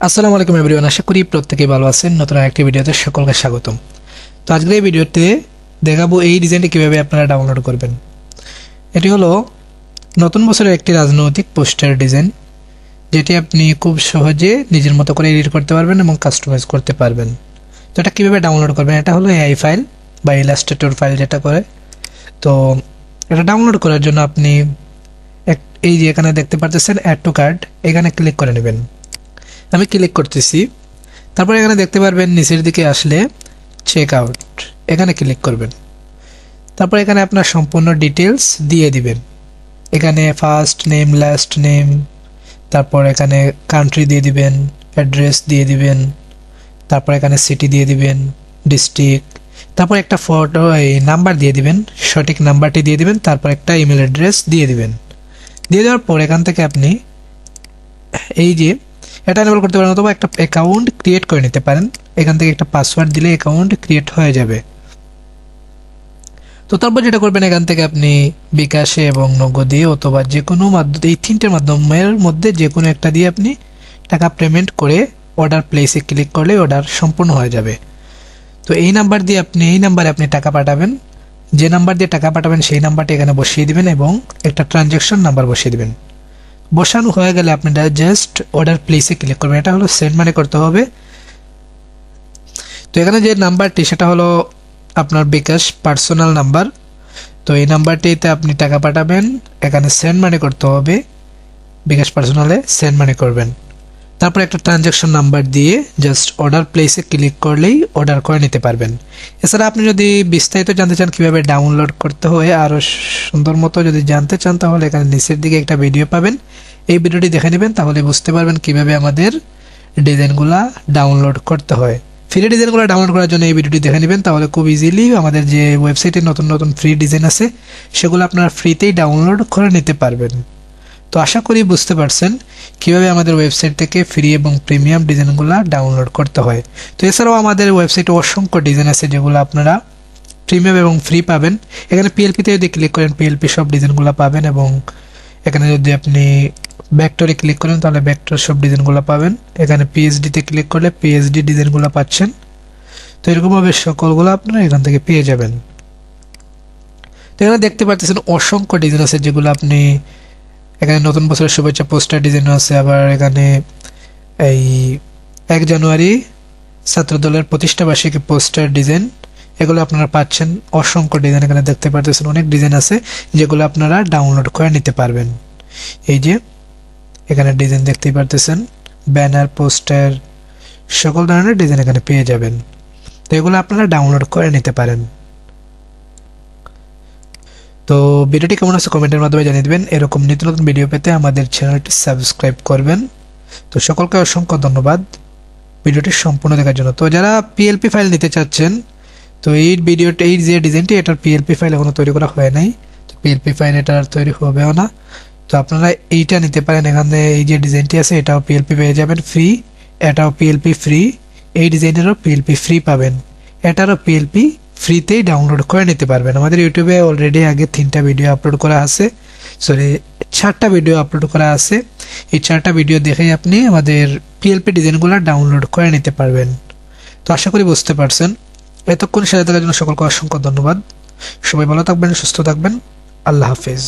আসসালামু আলাইকুম এভরিওয়ান, আশা করি প্রত্যেকেই ভালো আছেন। নতুন আরেকটি ভিডিওতে সকলকে স্বাগতম। তো আজকের এই ভিডিওতে দেখাবো এই ডিজাইনটি কীভাবে আপনারা ডাউনলোড করবেন। এটি হলো নতুন বছরের একটি রাজনৈতিক পোস্টার ডিজাইন, যেটি আপনি খুব সহজে নিজের মতো করে এডিট করতে পারবেন এবং কাস্টমাইজ করতে পারবেন। তো এটা কীভাবে ডাউনলোড করবেন, এটা হলো এআই ফাইল বা ইলাস্ট্রেটর ফাইল যেটা করে। তো এটা ডাউনলোড করার জন্য আপনি এই যে এখানে দেখতে পারতেছেন অ্যাড টু কার্ট, এখানে ক্লিক করে নেবেন। আমি ক্লিক করতেছি। তারপর এখানে দেখতে পারবেন নিচের দিকে আসলে চেক আউট, এখানে ক্লিক করবেন। তারপর এখানে আপনার সম্পূর্ণ ডিটেলস দিয়ে দিবেন। এখানে ফার্স্ট নেম, লাস্ট নেম, তারপর এখানে কান্ট্রি দিয়ে দিবেন, অ্যাড্রেস দিয়ে দিবেন, তারপর এখানে সিটি দিয়ে দিবেন, ডিস্ট্রিক্ট, তারপর একটা ফটো এই নাম্বার দিয়ে দিবেন, সঠিক নাম্বারটি দিয়ে দিবেন, তারপর একটা ইমেল অ্যাড্রেস দিয়ে দিবেন। দিয়ে দেওয়ার পর এখান থেকে আপনি এই যে এটা এনেবল করতে পারেন, অথবা একটা অ্যাকাউন্ট ক্রিয়েট করে নিতে পারেন। এখান থেকে একটা পাসওয়ার্ড দিলে অ্যাকাউন্ট ক্রিয়েট হয়ে যাবে। তো তারপর যেটা করবেন, এখান থেকে আপনি বিকাশে এবং নগদে অথবা যে কোনো মাধ্যমে, এই তিনটের মাধ্যমের মধ্যে যে কোনো একটা দিয়ে আপনি টাকা পেমেন্ট করে অর্ডার প্লেসে ক্লিক করলে অর্ডার সম্পূর্ণ হয়ে যাবে। তো এই নাম্বার দিয়ে এই নাম্বারে আপনি টাকা পাঠাবেন। যে নাম্বার দিয়ে টাকা পাঠাবেন সেই নাম্বারটি এখানে বসিয়ে দিবেন এবং একটা ট্রানজ্যাকশন নাম্বার বসিয়ে দিবেন। বসানো হয়ে গেলে আপনারা জাস্ট অর্ডার প্লেসে ক্লিক করবেন। এটা হলো সেন্ড মানি করতে হবে। তো এখানে যে নাম্বারটি সেটা হলো আপনার বিকাশ পার্সোনাল নাম্বার। তো এই নাম্বারটিতে আপনি টাকা পাঠাবেন, এখানে সেন্ড মানি করতে হবে, বিকাশ পার্সোনালে সেন্ড মানি করবেন। তারপর একটা ট্রানজ্যাকশন নাম্বার দিয়ে জাস্ট অর্ডার প্লেসে ক্লিক করলেই অর্ডার করে নিতে পারবেন। এছাড়া আপনি যদি বিস্তারিত জানতে চান কীভাবে ডাউনলোড করতে হয়, আরও সুন্দর মতো যদি জানতে চান, তাহলে এখানে নিচের দিকে একটা ভিডিও পাবেন। এই ভিডিওটি দেখে নেবেন, তাহলে বুঝতে পারবেন কীভাবে আমাদের ডিজাইনগুলা ডাউনলোড করতে হয়। ফ্রি ডিজাইনগুলো ডাউনলোড করার জন্য এই ভিডিওটি দেখে নেবেন, তাহলে খুব ইজিলি আমাদের যে ওয়েবসাইটে নতুন নতুন ফ্রি ডিজাইন আছে সেগুলো আপনারা ফ্রিতেই ডাউনলোড করে নিতে পারবেন। তো আশা করি বুঝতে পারছেন কীভাবে আমাদের ওয়েবসাইট থেকে ফ্রি এবং প্রিমিয়াম ডিজাইনগুলো ডাউনলোড করতে হয়। তো এছাড়াও আমাদের ওয়েবসাইটে অসংখ্য ডিজাইন আছে যেগুলো আপনারা প্রিমিয়াম এবং ফ্রি পাবেন। এখানে পিএলপিতে যদি ক্লিক করেন পিএলপি সব ডিজাইনগুলো পাবেন, এবং এখানে যদি আপনি ভেক্টরে ক্লিক করেন তাহলে ভেক্টর সব ডিজাইনগুলো পাবেন। এখানে পিএইচডিতে ক্লিক করলে পিএইচডি ডিজাইনগুলো পাচ্ছেন। তো এরকমভাবে সকলগুলো আপনারা এখান থেকে পেয়ে যাবেন। তো এখানে দেখতে পাচ্ছেন অসংখ্য ডিজাইন আছে যেগুলো আপনি, এখানে নতুন বছরের শুভেচ্ছা পোস্টার ডিজাইন আছে, আবার এখানে এই 1 জানুয়ারি ছাত্রদলের প্রতিষ্ঠাবার্ষিকী পোস্টার ডিজাইন, এগুলো আপনারা পাচ্ছেন। অসংখ্য ডিজাইন এখানে দেখতে পাচ্ছেন, অনেক ডিজাইন আছে যেগুলো আপনারা ডাউনলোড করে নিতে পারবেন। এই যে এখানে ডিজাইন দেখতেই পারতেছেন, ব্যানার, পোস্টার, সকল ধরনের ডিজাইন এখানে পেয়ে যাবেন। তো এগুলো আপনারা ডাউনলোড করে নিতে পারেন। তো ভিডিওটি কেমন আছে কমেন্টের মাধ্যমে জানিয়ে দেবেন। এরকম নিত্য নতুন ভিডিও পেতে আমাদের চ্যানেলটি সাবস্ক্রাইব করবেন। তো সকলকে অসংখ্য ধন্যবাদ ভিডিওটি সম্পূর্ণ দেখার জন্য। তো যারা পিএলপি ফাইল নিতে চাচ্ছেন, তো এই ভিডিওটা, এই যে ডিজাইনটি, এটার পিএলপি ফাইল এখনো তৈরি করা হয় নাই। তো পিএলপি ফাইল এটার তৈরি হবেও না। তো আপনারা এইটা নিতে পারেন। এখানে এই যে ডিজাইনটি আছে এটাও পিএলপি পেয়ে যাবেন ফ্রি, এটাও পিএলপি ফ্রি, এই ডিজাইনেরও পিএলপি ফ্রি পাবেন, এটারও পিএলপি ফ্রিতেই ডাউনলোড করে নিতে পারবেন। আমাদের ইউটিউবে অলরেডি আগে 3টা ভিডিও আপলোড করা আছে, 4টা ভিডিও আপলোড করা আছে। এই 4টা ভিডিও দেখেই আপনি আমাদের পিএলপি ডিজাইনগুলো ডাউনলোড করে নিতে পারবেন। তো আশা করি বুঝতে পারছেন। এতক্ষণ সাথে থাকার জন্য সকলকে অসংখ্য ধন্যবাদ। সবাই ভালো থাকবেন, সুস্থ থাকবেন। আল্লাহ হাফেজ।